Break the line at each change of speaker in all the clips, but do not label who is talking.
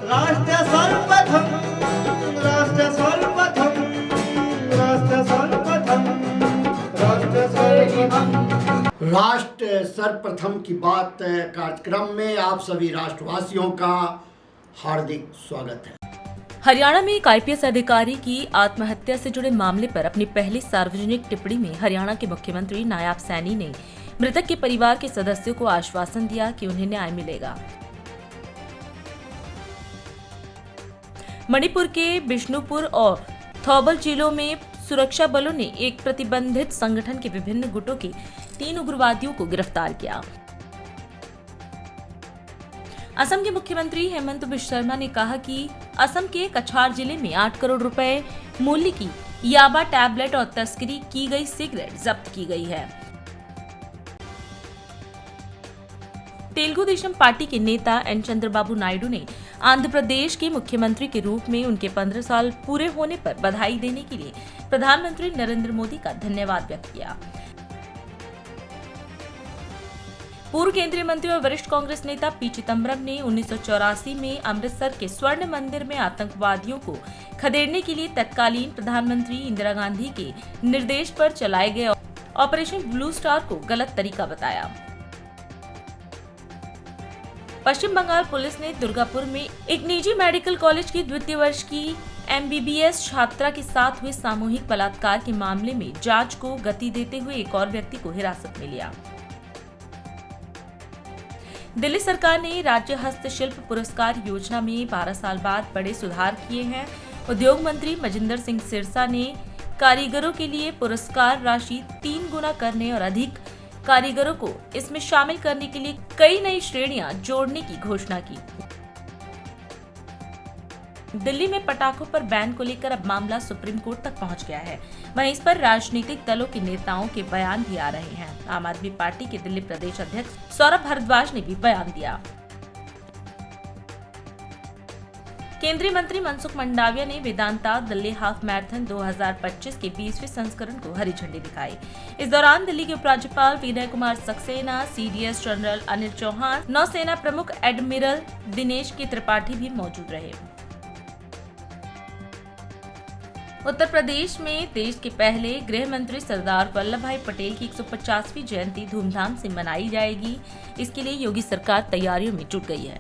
राष्ट्र सर्वप्रथम, राष्ट्र सर्वप्रथम, राष्ट्र सर्वप्रथम, राष्ट्र सर्वप्रथम।
राष्ट्र सर्वप्रथम की बात कार्यक्रम में आप सभी राष्ट्रवासियों का हार्दिक स्वागत है।
हरियाणा में एक आईपीएस अधिकारी की आत्महत्या से जुड़े मामले पर अपनी पहली सार्वजनिक टिप्पणी में हरियाणा के मुख्यमंत्री नायब सैनी ने मृतक के परिवार के सदस्यों को आश्वासन दिया कि उन्हें न्याय मिलेगा। मणिपुर के बिष्णुपुर और थौबल जिलों में सुरक्षा बलों ने एक प्रतिबंधित संगठन के विभिन्न गुटों के 3 उग्रवादियों को गिरफ्तार किया। असम के मुख्यमंत्री हेमंत बिश्व शर्मा ने कहा कि असम के कछार जिले में 8 करोड़ रुपए मूल्य की याबा टैबलेट और तस्करी की गई सिगरेट जब्त की गई है। तेलुगु देशम पार्टी के नेता एन चंद्रबाबू नायडू ने आंध्र प्रदेश के मुख्यमंत्री के रूप में उनके 15 साल पूरे होने पर बधाई देने के लिए प्रधानमंत्री नरेंद्र मोदी का धन्यवाद व्यक्त किया। पूर्व केंद्रीय मंत्री और वरिष्ठ कांग्रेस नेता पी चिदंबरम ने 1984 में अमृतसर के स्वर्ण मंदिर में आतंकवादियों को खदेड़ने के लिए तत्कालीन प्रधानमंत्री इंदिरा गांधी के निर्देश पर चलाए गए ऑपरेशन ब्लू स्टार को गलत तरीका बताया। पश्चिम बंगाल पुलिस ने दुर्गापुर में एक निजी मेडिकल कॉलेज की द्वितीय वर्ष की एमबीबीएस छात्रा के साथ हुए सामूहिक बलात्कार के मामले में जांच को गति देते हुए एक और व्यक्ति को हिरासत में लिया। दिल्ली सरकार ने राज्य हस्तशिल्प पुरस्कार योजना में 12 साल बाद बड़े सुधार किए हैं। उद्योग मंत्री मजिंदर सिंह सिरसा ने कारीगरों के लिए पुरस्कार राशि 3 गुना करने और अधिक कारीगरों को इसमें शामिल करने के लिए कई नई श्रेणियां जोड़ने की घोषणा की। दिल्ली में पटाखों पर बैन को लेकर अब मामला सुप्रीम कोर्ट तक पहुंच गया है। वहीं इस पर राजनीतिक दलों के नेताओं के बयान भी आ रहे हैं। आम आदमी पार्टी के दिल्ली प्रदेश अध्यक्ष सौरभ भारद्वाज ने भी बयान दिया। केंद्रीय मंत्री मनसुख मंडाविया ने वेदांता दिल्ली हाफ मैराथन 2025 के 20वें संस्करण को हरी झंडी दिखाई। इस दौरान दिल्ली के उपराज्यपाल विनय कुमार सक्सेना, सीडीएस जनरल अनिल चौहान, नौसेना प्रमुख एडमिरल दिनेश के त्रिपाठी भी मौजूद रहे। उत्तर प्रदेश में देश के पहले गृह मंत्री सरदार वल्लभ भाई पटेल की 150वीं जयंती धूमधाम से मनाई जाएगी। इसके लिए योगी सरकार तैयारियों में जुट गई है।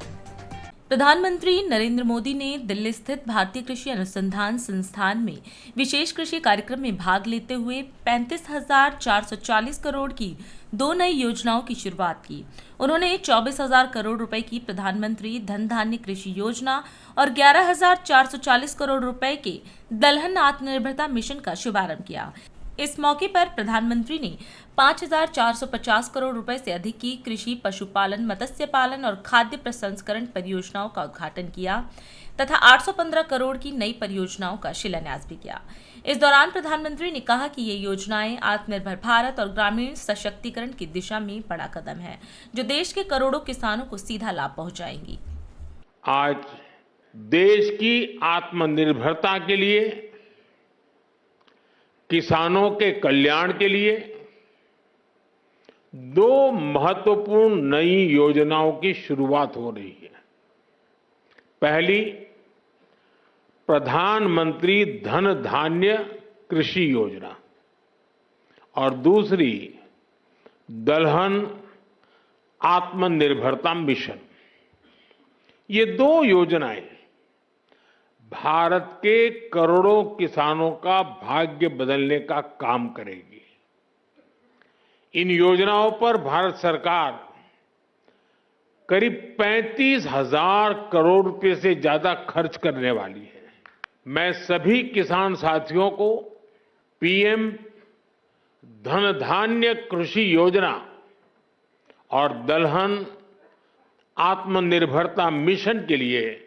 प्रधानमंत्री नरेंद्र मोदी ने दिल्ली स्थित भारतीय कृषि अनुसंधान संस्थान में विशेष कृषि कार्यक्रम में भाग लेते हुए 35,440 करोड़ की 2 नई योजनाओं की शुरुआत की। उन्होंने 24,000 करोड़ रुपए की प्रधानमंत्री धन धान्य कृषि योजना और 11,440 करोड़ रुपए के दलहन आत्मनिर्भरता मिशन का शुभारंभ किया। इस मौके पर प्रधानमंत्री ने 5,450 करोड़ रुपए से अधिक की कृषि, पशुपालन, मत्स्य पालन और खाद्य प्रसंस्करण परियोजनाओं का उद्घाटन किया तथा 815 करोड़ की नई परियोजनाओं का शिलान्यास भी किया। इस दौरान प्रधानमंत्री ने कहा कि ये योजनाएं आत्मनिर्भर भारत और ग्रामीण सशक्तिकरण की दिशा में बड़ा कदम है, जो देश के करोड़ों किसानों को सीधा लाभ पहुंचाएंगी।
आज देश की आत्मनिर्भरता के लिए, किसानों के कल्याण के लिए 2 महत्वपूर्ण नई योजनाओं की शुरुआत हो रही है। पहली, प्रधानमंत्री धन धान्य कृषि योजना और दूसरी दलहन आत्मनिर्भरता मिशन। ये 2 योजनाएं भारत के करोड़ों किसानों का भाग्य बदलने का काम करेगी। इन योजनाओं पर भारत सरकार करीब 35,000 करोड़ रुपए से ज्यादा खर्च करने वाली है। मैं सभी किसान साथियों को पीएम धन धान्य कृषि योजना और दलहन आत्मनिर्भरता मिशन के लिए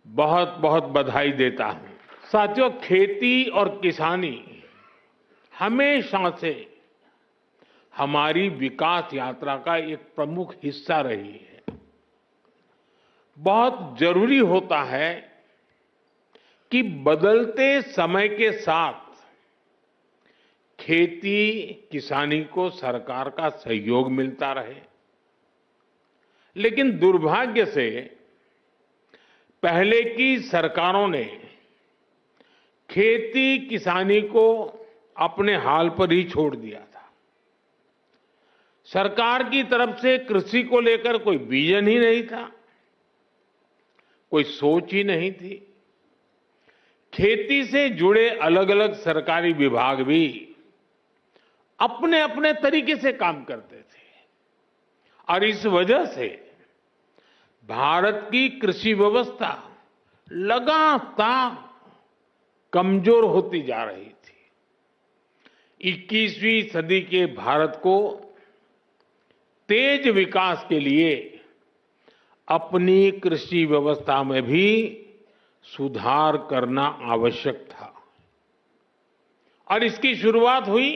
बहुत बहुत बधाई देता हूं। साथियों, खेती और किसानी हमेशा से हमारी विकास यात्रा का एक प्रमुख हिस्सा रही है। बहुत जरूरी होता है कि बदलते समय के साथ खेती किसानी को सरकार का सहयोग मिलता रहे, लेकिन दुर्भाग्य से पहले की सरकारों ने खेती किसानी को अपने हाल पर ही छोड़ दिया था। सरकार की तरफ से कृषि को लेकर कोई विजन ही नहीं था, कोई सोच ही नहीं थी। खेती से जुड़े अलग अलग सरकारी विभाग भी अपने अपने तरीके से काम करते थे और इस वजह से भारत की कृषि व्यवस्था लगातार कमजोर होती जा रही थी। 21वीं सदी के भारत को तेज विकास के लिए अपनी कृषि व्यवस्था में भी सुधार करना आवश्यक था और इसकी शुरुआत हुई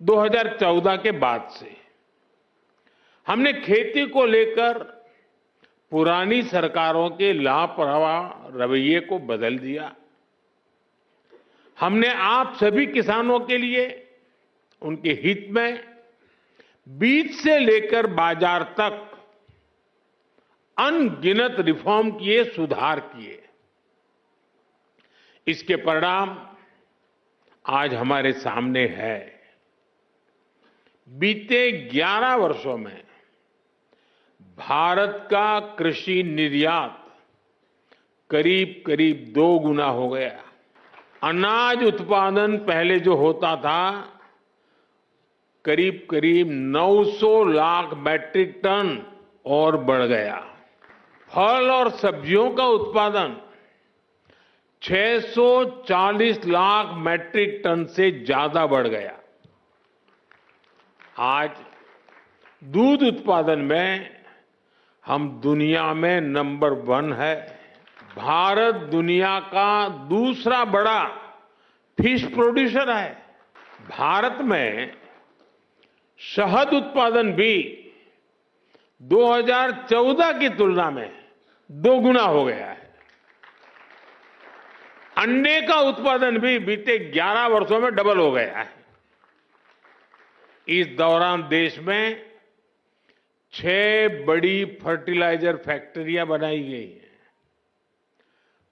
2014 के बाद से। हमने खेती को लेकर पुरानी सरकारों के लापरवाह रवैये को बदल दिया। हमने आप सभी किसानों के लिए उनके हित में बीज से लेकर बाजार तक अनगिनत रिफॉर्म किए, सुधार किए। इसके परिणाम आज हमारे सामने है। बीते 11 वर्षों में भारत का कृषि निर्यात करीब करीब 2 गुना हो गया। अनाज उत्पादन पहले जो होता था करीब करीब 900 लाख मैट्रिक टन और बढ़ गया। फल और सब्जियों का उत्पादन 640 लाख मैट्रिक टन से ज्यादा बढ़ गया। आज दूध उत्पादन में हम दुनिया में नंबर 1 है। भारत दुनिया का दूसरा बड़ा फिश प्रोड्यूसर है। भारत में शहद उत्पादन भी 2014 की तुलना में 2 गुना हो गया है। अंडे का उत्पादन भी बीते 11 वर्षों में डबल हो गया है। इस दौरान देश में 6 बड़ी फर्टिलाइजर फैक्ट्रियां बनाई गई हैं।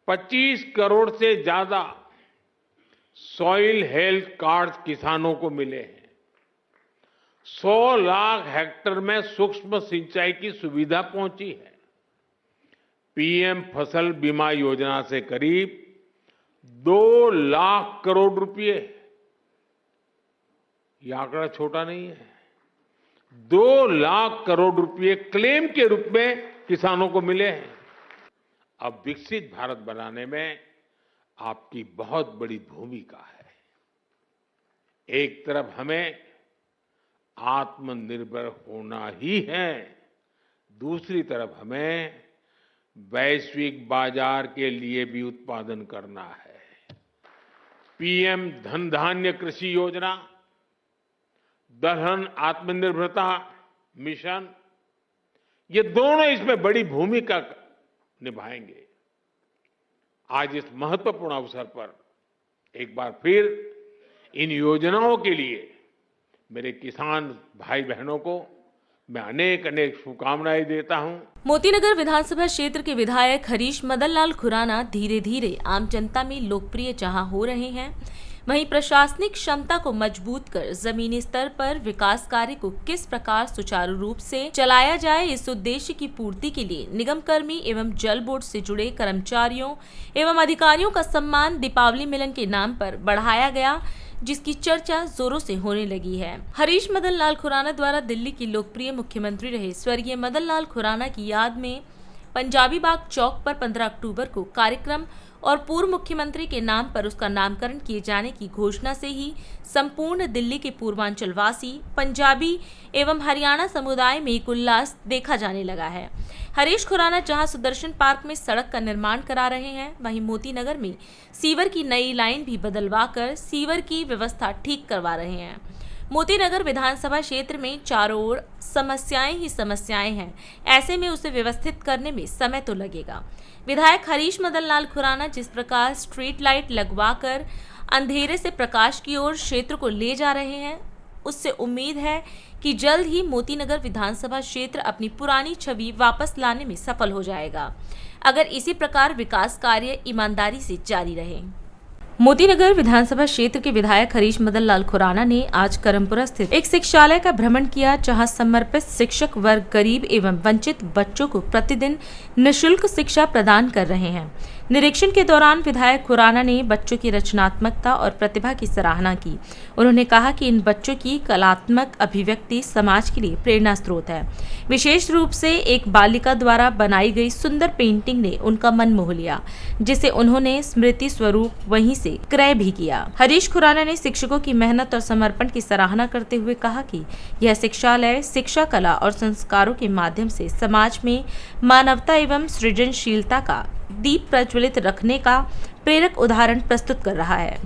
25 करोड़ से ज्यादा सॉइल हेल्थ कार्ड किसानों को मिले हैं। 100 लाख हेक्टेयर में सूक्ष्म सिंचाई की सुविधा पहुंची है। पीएम फसल बीमा योजना से करीब 2 लाख करोड़ रुपए, यह आंकड़ा छोटा नहीं है, 2 लाख करोड़ रुपए क्लेम के रूप में किसानों को मिले हैं। अब विकसित भारत बनाने में आपकी बहुत बड़ी भूमिका है। एक तरफ हमें आत्मनिर्भर होना ही है, दूसरी तरफ हमें वैश्विक बाजार के लिए भी उत्पादन करना है। पीएम धन धान्य कृषि योजना, दलहन आत्मनिर्भरता मिशन, ये दोनों इसमें बड़ी भूमिका निभाएंगे। आज इस महत्वपूर्ण अवसर पर एक बार फिर इन योजनाओं के लिए मेरे किसान भाई बहनों को मैं अनेक अनेक शुभकामनाएं देता हूं।
मोतीनगर विधानसभा क्षेत्र के विधायक हरीश मदन लाल खुराना धीरे धीरे आम जनता में लोकप्रिय जहां हो रहे हैं, वहीं प्रशासनिक क्षमता को मजबूत कर जमीनी स्तर पर विकास कार्य को किस प्रकार सुचारू रूप से चलाया जाए, इस उद्देश्य की पूर्ति के लिए निगम कर्मी एवं जल बोर्ड से जुड़े कर्मचारियों एवं अधिकारियों का सम्मान दीपावली मिलन के नाम पर बढ़ाया गया, जिसकी चर्चा जोरों से होने लगी है। हरीश मदन लाल खुराना द्वारा दिल्ली के लोकप्रिय मुख्यमंत्री रहे स्वर्गीय मदन लाल खुराना की याद में पंजाबी बाग चौक पर 15 अक्टूबर को कार्यक्रम और पूर्व मुख्यमंत्री के नाम पर उसका नामकरण किए जाने की घोषणा से ही संपूर्ण दिल्ली के पूर्वांचलवासी, पंजाबी एवं हरियाणा समुदाय में एक उल्लास देखा जाने लगा है। हरीश खुराना जहां सुदर्शन पार्क में सड़क का निर्माण करा रहे हैं, वहीं मोतीनगर में सीवर की नई लाइन भी बदलवाकर सीवर की व्यवस्था ठीक करवा रहे हैं। मोतीनगर विधानसभा क्षेत्र में चारों ओर समस्याएं ही समस्याएं हैं, ऐसे में उसे व्यवस्थित करने में समय तो लगेगा। विधायक हरीश मदन लाल खुराना जिस प्रकार स्ट्रीट लाइट लगवाकर अंधेरे से प्रकाश की ओर क्षेत्र को ले जा रहे हैं, उससे उम्मीद है कि जल्द ही मोतीनगर विधानसभा क्षेत्र अपनी पुरानी छवि वापस लाने में सफल हो जाएगा, अगर इसी प्रकार विकास कार्य ईमानदारी से जारी रहे। मोतीनगर विधानसभा क्षेत्र के विधायक हरीश मदन लाल खुराना ने आज करमपुरा स्थित एक शिक्षालय का भ्रमण किया, जहां समर्पित शिक्षक वर्ग गरीब एवं वंचित बच्चों को प्रतिदिन निःशुल्क शिक्षा प्रदान कर रहे हैं। निरीक्षण के दौरान विधायक खुराना ने बच्चों की रचनात्मकता और प्रतिभा की सराहना की। उन्होंने कहा कि इन बच्चों की कलात्मक अभिव्यक्ति समाज के लिए प्रेरणा स्रोत है। विशेष रूप से एक बालिका द्वारा बनाई गई सुंदर पेंटिंग ने उनका मन मोह लिया, जिसे उन्होंने स्मृति स्वरूप वहीं से क्रय भी किया। हरीश खुराना ने शिक्षकों की मेहनत और समर्पण की सराहना करते हुए कहा कि यह शिक्षालय शिक्षा, कला और संस्कारों के माध्यम से समाज में मानवता एवं सृजनशीलता का दीप प्रज्वलित रखने का प्रेरक उदाहरण प्रस्तुत कर रहा है।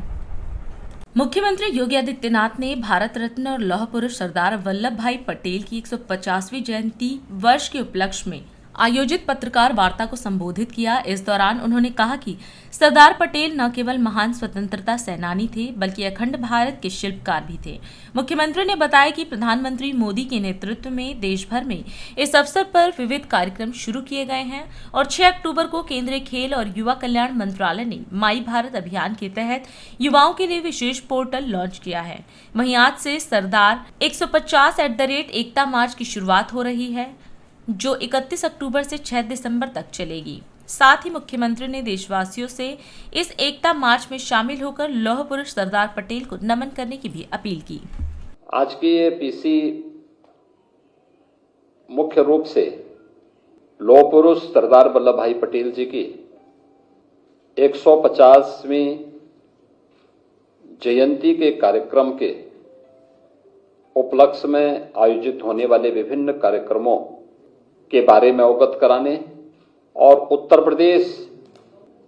मुख्यमंत्री योगी आदित्यनाथ ने भारत रत्न और लौह पुरुष सरदार वल्लभ भाई पटेल की 150वीं जयंती वर्ष के उपलक्ष्य में आयोजित पत्रकार वार्ता को संबोधित किया। इस दौरान उन्होंने कहा कि सरदार पटेल न केवल महान स्वतंत्रता सेनानी थे, बल्कि अखंड भारत के शिल्पकार भी थे। मुख्यमंत्री ने बताया कि प्रधानमंत्री मोदी के नेतृत्व में देश भर में इस अवसर पर विविध कार्यक्रम शुरू किए गए हैं और 6 अक्टूबर को केंद्रीय खेल और युवा कल्याण मंत्रालय ने माई भारत अभियान के तहत युवाओं के लिए विशेष पोर्टल लॉन्च किया है। वहीं आज से सरदार 150@एकता मार्च की शुरुआत हो रही है, जो 31 अक्टूबर से 6 दिसंबर तक चलेगी। साथ ही मुख्यमंत्री ने देशवासियों से इस एकता मार्च में शामिल होकर लौह पुरुष सरदार पटेल को नमन करने की भी अपील की।
आज की ये पीसी मुख्य रूप से लौह पुरुष सरदार वल्लभ भाई पटेल जी की 150वीं जयंती के कार्यक्रम के उपलक्ष्य में आयोजित होने वाले विभिन्न कार्यक्रमों के बारे में अवगत कराने और उत्तर प्रदेश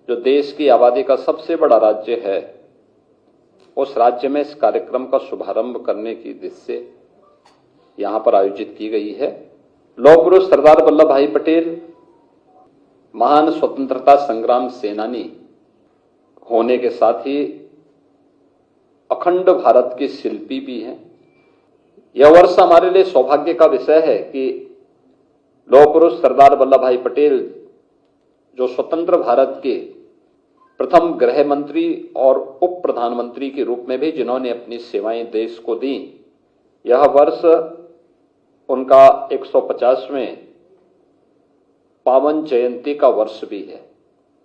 जो देश की आबादी का सबसे बड़ा राज्य है, उस राज्य में इस कार्यक्रम का शुभारंभ करने की दृष्टि से यहां पर आयोजित की गई है। लौह पुरुष सरदार वल्लभ भाई पटेल महान स्वतंत्रता संग्राम सेनानी होने के साथ ही अखंड भारत के शिल्पी भी हैं। यह वर्ष हमारे लिए सौभाग्य का विषय है कि लौह पुरुष सरदार वल्लभ भाई पटेल, जो स्वतंत्र भारत के प्रथम गृह मंत्री और उप प्रधानमंत्री के रूप में भी जिन्होंने अपनी सेवाएं देश को दी, यह वर्ष उनका 150वें पावन जयंती का वर्ष भी है।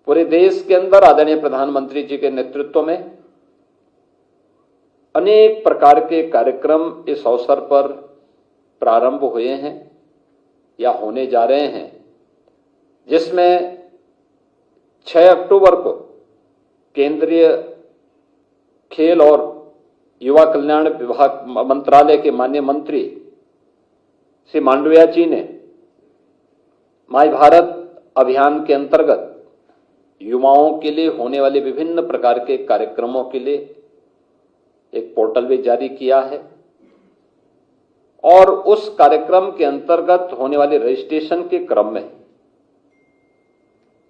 पूरे देश के अंदर आदरणीय प्रधानमंत्री जी के नेतृत्व में अनेक प्रकार के कार्यक्रम इस अवसर पर प्रारंभ हुए हैं या होने जा रहे हैं, जिसमें 6 अक्टूबर को केंद्रीय खेल और युवा कल्याण विभाग मंत्रालय के माननीय मंत्री श्री मांडविया जी ने माई भारत अभियान के अंतर्गत युवाओं के लिए होने वाले विभिन्न प्रकार के कार्यक्रमों के लिए एक पोर्टल भी जारी किया है और उस कार्यक्रम के अंतर्गत होने वाले रजिस्ट्रेशन के क्रम में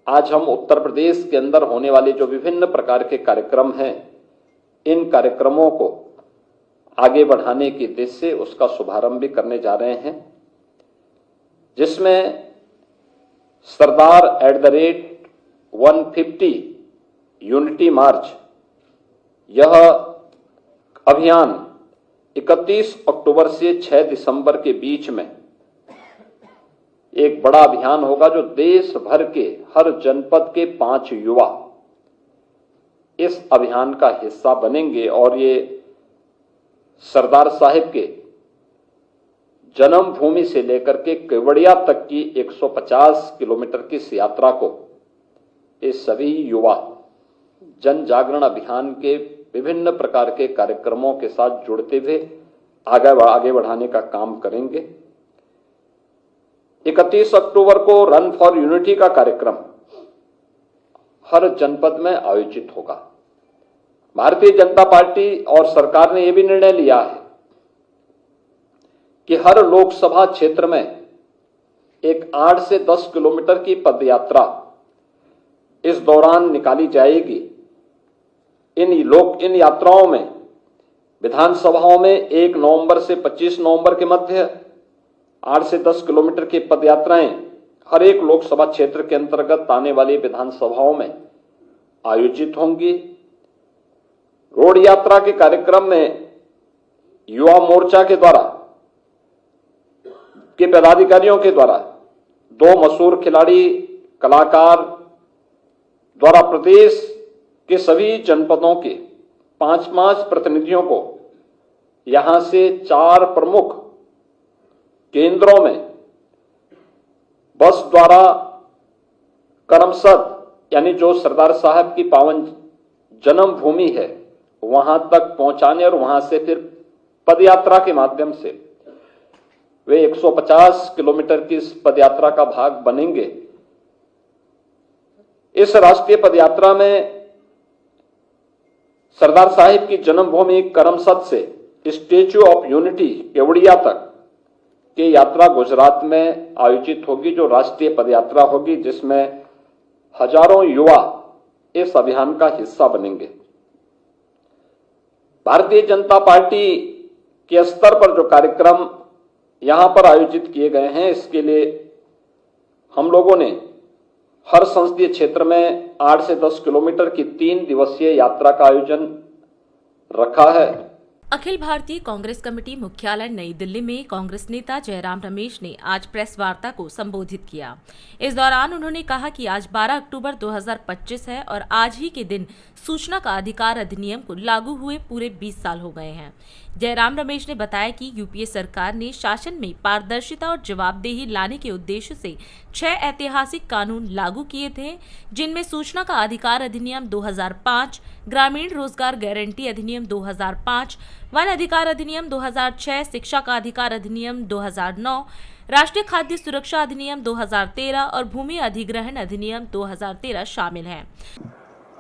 आज हम उत्तर प्रदेश के अंदर होने वाले जो विभिन्न प्रकार के कार्यक्रम हैं, इन कार्यक्रमों को आगे बढ़ाने की दिशा से उसका शुभारंभ भी करने जा रहे हैं, जिसमें सरदार @150 यूनिटी मार्च, यह अभियान 31 अक्टूबर से 6 दिसंबर के बीच में एक बड़ा अभियान होगा, जो देश भर के हर जनपद के 5 युवा इस अभियान का हिस्सा बनेंगे और ये सरदार साहिब के जन्मभूमि से लेकर के केवड़िया तक की 150 किलोमीटर की इस यात्रा को ये सभी युवा जन जागरण अभियान के विभिन्न प्रकार के कार्यक्रमों के साथ जुड़ते हुए आगे बढ़ाने का काम करेंगे। 31 अक्टूबर को रन फॉर यूनिटी का कार्यक्रम हर जनपद में आयोजित होगा। भारतीय जनता पार्टी और सरकार ने यह भी निर्णय लिया है कि हर लोकसभा क्षेत्र में एक 8 से 10 किलोमीटर की पदयात्रा इस दौरान निकाली जाएगी। इन यात्राओं में विधानसभाओं में 1 नवंबर से 25 नवंबर के मध्य 8 से 10 किलोमीटर की पदयात्राएं हर एक लोकसभा क्षेत्र के अंतर्गत आने वाली विधानसभाओं में आयोजित होंगी। रोड यात्रा के कार्यक्रम में युवा मोर्चा के पदाधिकारियों के द्वारा 2 मशहूर खिलाड़ी कलाकार द्वारा प्रदेश के सभी जनपदों के 5-5 प्रतिनिधियों को यहां से 4 प्रमुख केंद्रों में बस द्वारा करमसद यानी जो सरदार साहब की पावन जन्मभूमि है वहां तक पहुंचाने और वहां से फिर पदयात्रा के माध्यम से वे 150 किलोमीटर की इस पदयात्रा का भाग बनेंगे। इस राष्ट्रीय पदयात्रा में सरदार साहिब की जन्मभूमि करमसद से स्टैच्यू ऑफ यूनिटी केवड़िया तक की यात्रा गुजरात में आयोजित होगी, जो राष्ट्रीय पदयात्रा होगी, जिसमें हजारों युवा इस अभियान का हिस्सा बनेंगे। भारतीय जनता पार्टी के स्तर पर जो कार्यक्रम यहां पर आयोजित किए गए हैं, इसके लिए हम लोगों ने हर संसदीय क्षेत्र में 8 से 10 किलोमीटर की 3 दिवसीय यात्रा का आयोजन रखा है।
अखिल भारतीय कांग्रेस कमेटी मुख्यालय नई दिल्ली में कांग्रेस नेता जयराम रमेश ने आज प्रेस वार्ता को संबोधित किया। इस दौरान उन्होंने कहा कि आज 12 अक्टूबर 2025 है और आज ही के दिन सूचना का अधिकार अधिनियम को लागू हुए पूरे 20 साल हो गए हैं। जयराम रमेश ने बताया कि यूपीए सरकार ने शासन में पारदर्शिता और जवाबदेही लाने के उद्देश्य से 6 ऐतिहासिक कानून लागू किए थे, जिनमें सूचना का अधिकार अधिनियम 2005, ग्रामीण रोजगार गारंटी अधिनियम 2005, वन अधिकार अधिनियम 2006, शिक्षा का अधिकार अधिनियम 2009, राष्ट्रीय खाद्य सुरक्षा अधिनियम 2013 और भूमि अधिग्रहण अधिनियम 2013 शामिल हैं।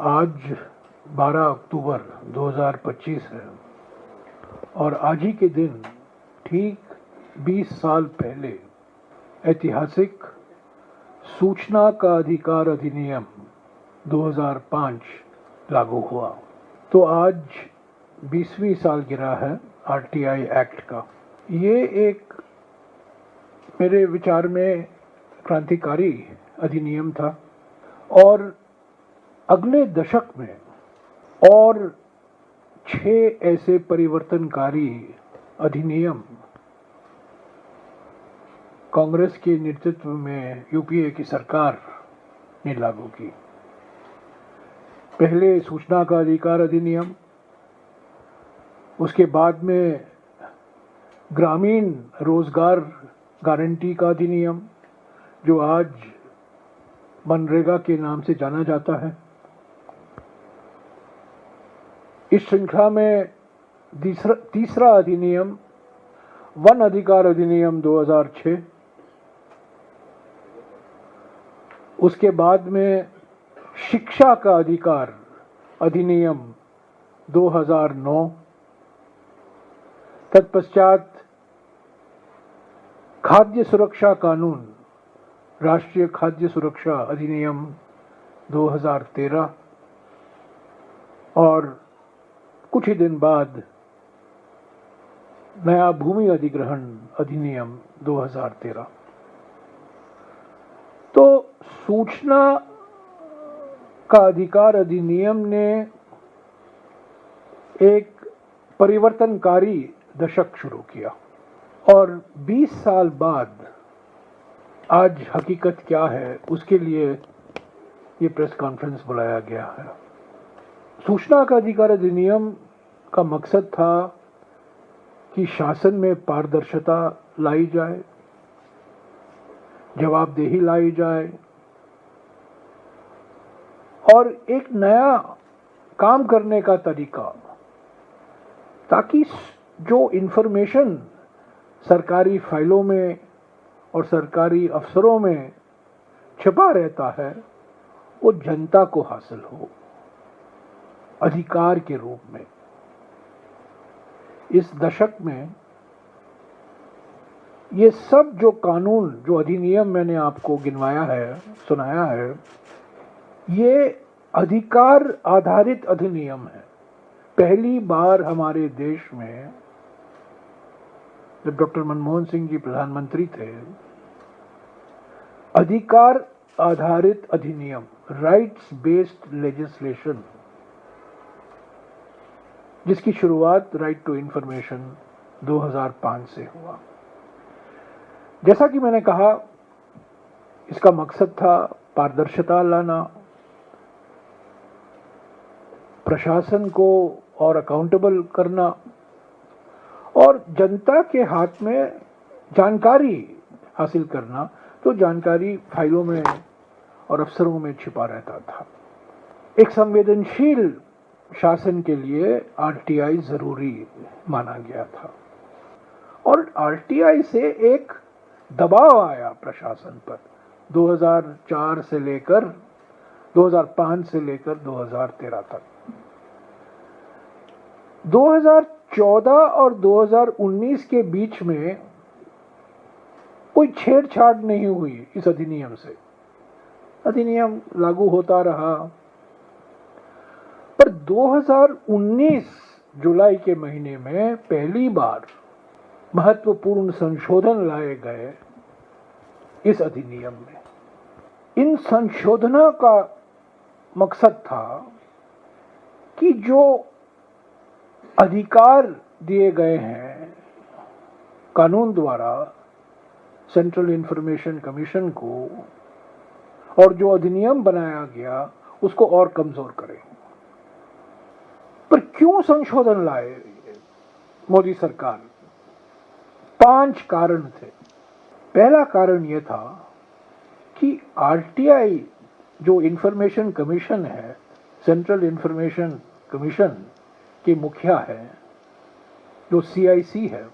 आज 12 अक्टूबर 2025 है और आज ही के दिन ठीक 20 साल पहले ऐतिहासिक सूचना का अधिकार अधिनियम 2005 लागू हुआ। तो आज 20वीं सालगिरह है आरटीआई एक्ट का। ये एक मेरे विचार में क्रांतिकारी अधिनियम था और अगले दशक में और 6 ऐसे परिवर्तनकारी अधिनियम कांग्रेस के नेतृत्व में यूपीए की सरकार ने लागू की। पहले सूचना का अधिकार अधिनियम, उसके बाद में ग्रामीण रोजगार गारंटी का अधिनियम, जो आज मनरेगा के नाम से जाना जाता है। इस श्रृंखला में तीसरा अधिनियम वन अधिकार अधिनियम 2006, उसके बाद में शिक्षा का अधिकार अधिनियम 2009, तत्पश्चात खाद्य सुरक्षा कानून राष्ट्रीय खाद्य सुरक्षा अधिनियम 2013 और कुछ ही दिन बाद नया भूमि अधिग्रहण अधिनियम 2013। तो सूचना का अधिकार अधिनियम ने एक परिवर्तनकारी दशक शुरू किया और 20 साल बाद आज हकीकत क्या है, उसके लिए ये प्रेस कॉन्फ्रेंस बुलाया गया है। सूचना का अधिकार अधिनियम का मकसद था कि शासन में पारदर्शिता लाई जाए, जवाबदेही लाई जाए और एक नया काम करने का तरीका, ताकि जो इंफॉर्मेशन सरकारी फाइलों में और सरकारी अफसरों में छिपा रहता है वो जनता को हासिल हो अधिकार के रूप में। इस दशक में ये सब जो कानून, जो अधिनियम मैंने आपको गिनवाया है, सुनाया है, ये अधिकार आधारित अधिनियम है। पहली बार हमारे देश में जब डॉक्टर मनमोहन सिंह जी प्रधानमंत्री थे, अधिकार आधारित अधिनियम, राइट्स बेस्ड लेजिस्लेशन, जिसकी शुरुआत राइट टू इंफॉर्मेशन 2005 से हुआ। जैसा कि मैंने कहा, इसका मकसद था पारदर्शिता लाना, प्रशासन को और अकाउंटेबल करना और जनता के हाथ में जानकारी हासिल करना। तो जानकारी फाइलों में और अफसरों में छिपा रहता था। एक संवेदनशील शासन के लिए आरटीआई जरूरी माना गया था और आरटीआई से एक दबाव आया प्रशासन पर 2004 से लेकर 2005 से लेकर 2013 तक। 2014 और 2019 के बीच में कोई छेड़छाड़ नहीं हुई इस अधिनियम से। अधिनियम लागू होता रहा, पर 2019 जुलाई के महीने में पहली बार महत्वपूर्ण संशोधन लाए गए इस अधिनियम में। इन संशोधनों का मकसद था कि जो अधिकार दिए गए हैं कानून द्वारा सेंट्रल इंफॉर्मेशन कमीशन को, और जो अधिनियम बनाया गया उसको और कमजोर करें। पर क्यों संशोधन लाए मोदी सरकार? 5 कारण थे। पहला कारण यह था कि आरटीआई जो इंफॉर्मेशन कमीशन है, सेंट्रल इंफॉर्मेशन कमीशन के मुखिया है, जो सीआईसी है,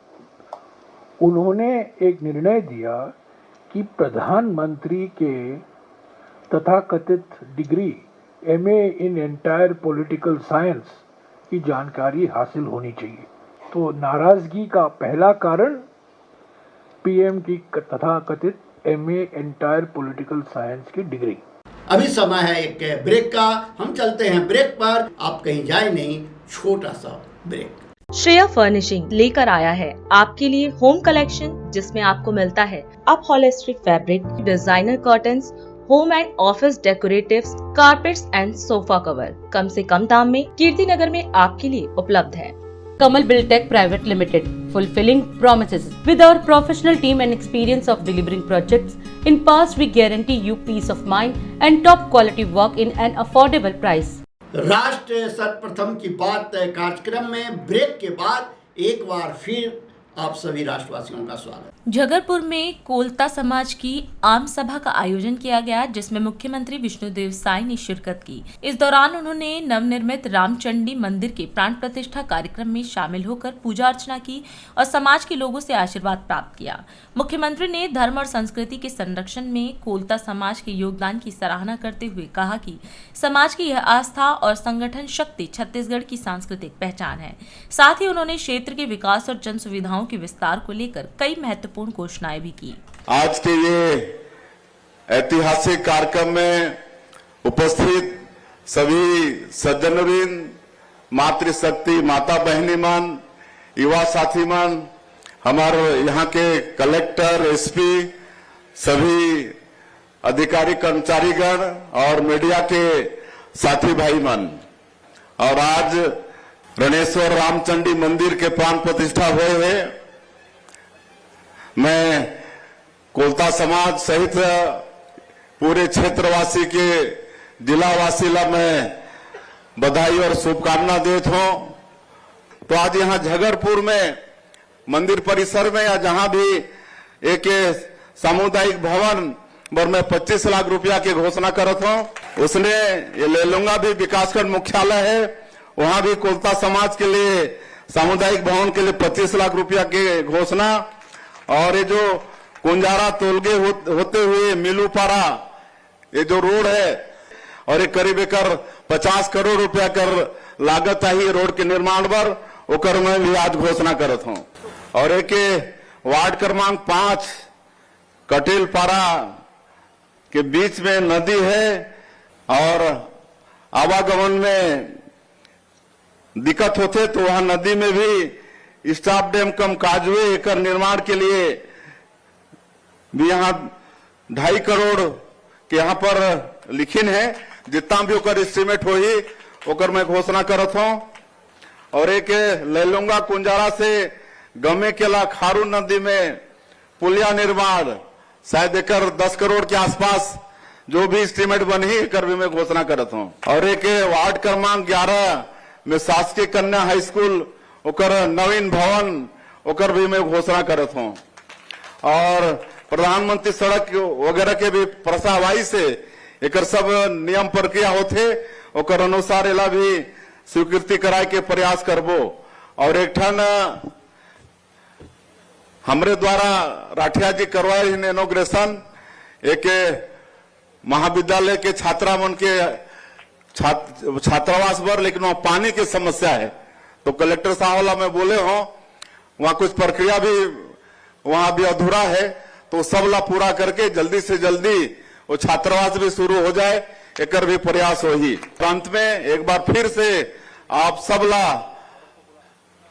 उन्होंने एक निर्णय दिया कि प्रधानमंत्री के तथाकथित degree MA in entire political science की जानकारी हासिल होनी चाहिए। तो नाराजगी का पहला कारण पीएम की तथाकथित एमए एंटायर पॉलिटिकल साइंस की डिग्री।
अभी समय है एक ब्रेक का। हम चलते हैं ब्रेक पर, आप कहीं जाए नहीं, छोटा सा ब्रेक।
श्रेया फर्निशिंग लेकर आया है आपके लिए होम कलेक्शन, जिसमें आपको मिलता है upholstery fabric, designer curtains, home and office decoratives, carpets and sofa cover कम से कम दाम में कीर्ति नगर में आपके लिए उपलब्ध है। Kamal Buildtech Private Limited, fulfilling promises. With our professional team and experience of delivering projects, in past we guarantee you peace of mind and top quality work in an affordable price.
राष्ट्र सर्वप्रथम की बात कार्यक्रम में break के बाद एक बार फिर आप सभी राष्ट्रवासियों का स्वागत।
झगरपुर में कोलता समाज की आम सभा का आयोजन किया गया, जिसमें मुख्यमंत्री विष्णुदेव साय ने शिरकत की। इस दौरान उन्होंने नवनिर्मित रामचंडी मंदिर के प्राण प्रतिष्ठा कार्यक्रम में शामिल होकर पूजा अर्चना की और समाज के लोगों से आशीर्वाद प्राप्त किया। मुख्यमंत्री ने धर्म और संस्कृति के संरक्षण में कोलता समाज के योगदान की सराहना करते हुए कहा कि समाज की यह आस्था और संगठन शक्ति छत्तीसगढ़ की सांस्कृतिक पहचान है। साथ ही उन्होंने क्षेत्र के विकास और जन सुविधाओं के विस्तार को लेकर कई महत्वपूर्ण घोषणाएं भी की।
आज के ये ऐतिहासिक कार्यक्रम में उपस्थित सभी सज्जनवृंद, मातृशक्ति माता बहनी मन, युवा साथी मन, हमारे यहाँ के कलेक्टर, एसपी, सभी अधिकारी कर्मचारीगण और मीडिया के साथी भाई मन, और आज रणेश्वर रामचंडी मंदिर के प्राण प्रतिष्ठा हुए हैं। मैं कोलता समाज सहित पूरे क्षेत्रवासी के जिलावासी ला मैं बधाई और शुभकामना देता हूं। तो आज यहाँ झगरपुर में मंदिर परिसर में या जहां भी एक सामुदायिक भवन पर मैं 25 लाख रुपया की घोषणा करता हूं। उसने ये ले लूंगा भी विकासखंड मुख्यालय है, वहां भी कोलता समाज के लिए सामुदायिक भवन के लिए 25 लाख रुपया की घोषणा। और ये जो कुंजारा तोलगे होते हुए मिलूपारा ये जो रोड है, और ये करीब 50 करोड़ रुपया कर लागत आई रोड के निर्माण पर, ओकर मैं भी आज घोषणा करता हूं। और एक वार्ड क्रमांक 5 कटेलपारा के बीच में नदी है और आवागमन में दिक्कत होते तो वहां नदी में भी स्टाफ डैम कम काजवे एकर निर्माण के लिए भी यहाँ 2.5 करोड़ के यहाँ पर लिखिन है। जितना भी ओकर एस्टिमेट हो ही ओकर मैं घोषणा करत हूं। और एक लैलुंगा कुंजारा से गमे केला खारू नदी में पुलिया निर्माण शायद एकर 10 करोड़ के आसपास जो भी एस्टिमेट बनी एकर भी मैं घोषणा करत हूं। और एक वार्ड क्रमांक 11 में शासकीय कन्या हाई स्कूल ओकर नवीन भवन ओकर भी मैं घोषणा करत हूं। और प्रधानमंत्री सड़क वगैरह के भी प्रसावाई से एकर सब नियम प्रक्रिया होते ओकर अनुसार एला भी स्वीकृति कराए के प्रयास करबो। और एक ठन हमरे द्वारा राठिया जी करवाए इनोग्रेशन एक महाविद्यालय के छात्रा मन के छात्रावास पर, लेकिन वहां पानी की समस्या है तो कलेक्टर साहब मैं बोले हो वहां कुछ प्रक्रिया भी वहां भी अधूरा है तो सबला पूरा करके जल्दी से जल्दी वो छात्रावास भी शुरू हो जाए एकर भी प्रयास हो ही। अंत में एक बार फिर से आप सबला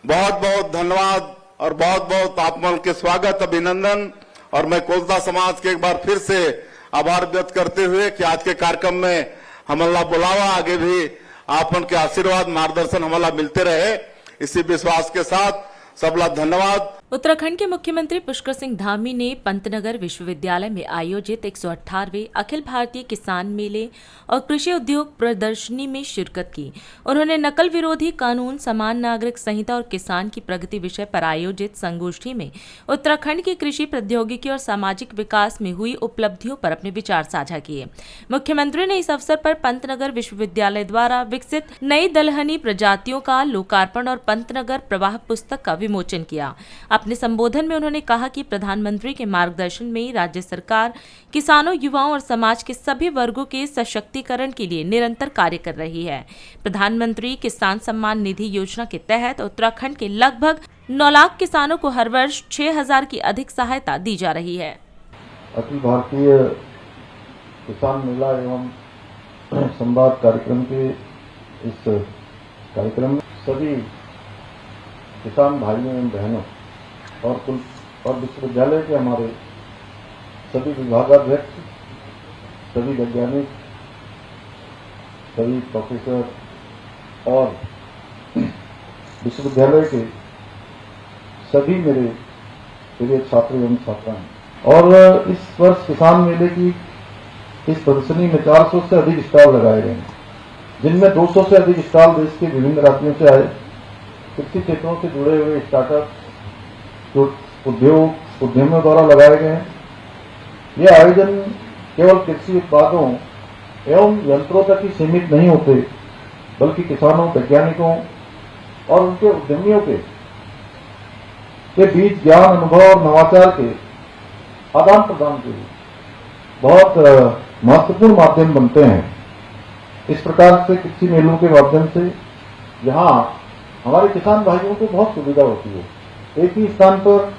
बहुत बहुत धन्यवाद और बहुत बहुत आप मन के स्वागत अभिनंदन। और मैं कोलता समाज के एक बार फिर से आभार व्यक्त करते हुए कि आज के कार्यक्रम में हमला बुलावा आगे भी आपन के आशीर्वाद मार्गदर्शन हमला मिलते रहे इसी विश्वास के साथ सबला धन्यवाद।
उत्तराखंड के मुख्यमंत्री पुष्कर सिंह धामी ने पंतनगर विश्वविद्यालय में आयोजित 118वें अखिल भारतीय किसान मेले और कृषि उद्योग प्रदर्शनी में शिरकत की। उन्होंने नकल विरोधी कानून, समान नागरिक संहिता और किसान की प्रगति विषय पर आयोजित संगोष्ठी में उत्तराखंड की कृषि प्रौद्योगिकी और सामाजिक विकास में हुई उपलब्धियों पर अपने विचार साझा किए। मुख्यमंत्री ने इस अवसर पर पंतनगर विश्वविद्यालय द्वारा विकसित नई दलहनी प्रजातियों का लोकार्पण और पंतनगर प्रवाह पुस्तक का विमोचन किया। अपने संबोधन में उन्होंने कहा कि प्रधानमंत्री के मार्गदर्शन में राज्य सरकार किसानों, युवाओं और समाज के सभी वर्गों के सशक्तिकरण के लिए निरंतर कार्य कर रही है। प्रधानमंत्री किसान सम्मान निधि योजना के तहत उत्तराखंड के लगभग 9 लाख किसानों को हर वर्ष 6,000 की अधिक सहायता दी जा रही है।
अखिल भारतीय किसान मेला एवं संवाद कार्यक्रम के इस कार्यक्रम में सभी किसान भाइयों एवं बहनों और विश्वविद्यालय के हमारे सभी विभागाध्यक्ष, सभी वैज्ञानिक, सभी प्रोफेसर और विश्वविद्यालय के सभी मेरे प्रिय छात्र एवं छात्राएं। और इस वर्ष किसान मेले की इस प्रदर्शनी में 400 से अधिक स्टॉल लगाए गए हैं, जिनमें 200 से अधिक स्टॉल देश के विभिन्न राज्यों से आए कृषि क्षेत्रों से जुड़े हुए स्टार्टअप जो उद्यमियों द्वारा लगाए गए हैं। ये आयोजन केवल कृषि उत्पादों एवं यंत्रों तक ही सीमित नहीं होते, बल्कि किसानों, वैज्ञानिकों और उनके उद्यमियों के बीच ज्ञान, अनुभव और नवाचार के आदान प्रदान के लिए बहुत महत्वपूर्ण माध्यम बनते हैं। इस प्रकार से कृषि मेलों के माध्यम से यहाँ हमारे किसान भाइयों को बहुत सुविधा होती है। एक ही स्थान पर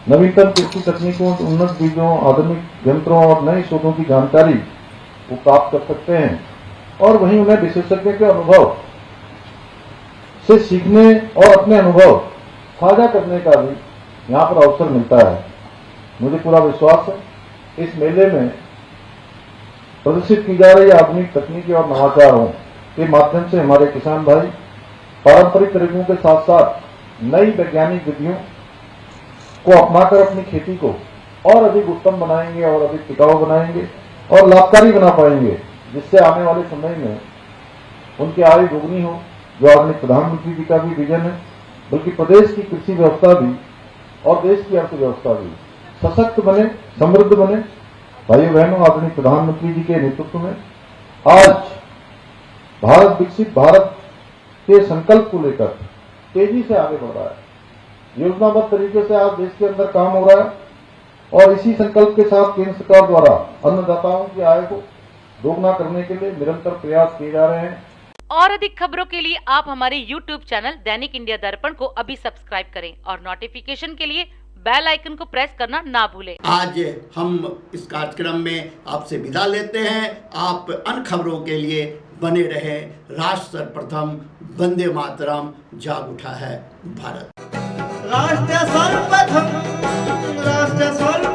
नवीनतम कृषि तकनीकों, उन्नत बीजों, आधुनिक यंत्रों और नई शोधों की जानकारी वो प्राप्त कर सकते हैं और वहीं उन्हें विशेषज्ञ के अनुभव से सीखने और अपने अनुभव साझा करने का भी यहाँ पर अवसर मिलता है। मुझे पूरा विश्वास है इस मेले में प्रदर्शित की जा रही आधुनिक तकनीकी और नवाचारों के माध्यम से हमारे किसान भाई पारंपरिक तरीकों के साथ साथ नई वैज्ञानिक विधियों को अपनाकर अपनी खेती को और अधिक उत्तम बनाएंगे और अधिक टिकाऊ बनाएंगे और लाभकारी बना पाएंगे, जिससे आने वाले समय में उनकी आय दोगुनी हो, जो आदरणीय प्रधानमंत्री जी का भी विजन है, बल्कि प्रदेश की कृषि व्यवस्था भी और देश की अर्थव्यवस्था भी सशक्त बने, समृद्ध बने। भाइयों बहनों, आदरणीय प्रधानमंत्री जी के नेतृत्व में आज भारत विकसित भारत के संकल्प को लेकर तेजी से आगे बढ़ रहा है। योजनाबद्ध तरीके से आज देश के अंदर काम हो रहा है और इसी संकल्प के साथ केंद्र सरकार द्वारा अन्नदाताओं की आय को दोगुना करने के लिए निरंतर प्रयास किए जा रहे हैं।
और अधिक खबरों के लिए आप हमारे YouTube चैनल दैनिक इंडिया दर्पण को अभी सब्सक्राइब करें और नोटिफिकेशन के लिए बेल आइकन को प्रेस करना ना भूलें।
आज हम इस कार्यक्रम में आपसे विदा लेते हैं। आप अन्य खबरों के लिए बने रहें। राष्ट्र सर्वप्रथम, वंदे मातरम, जाग उठा है भारत।
राष्ट्र सर्वप्रथम, राष्ट्र सर्वप्रथम।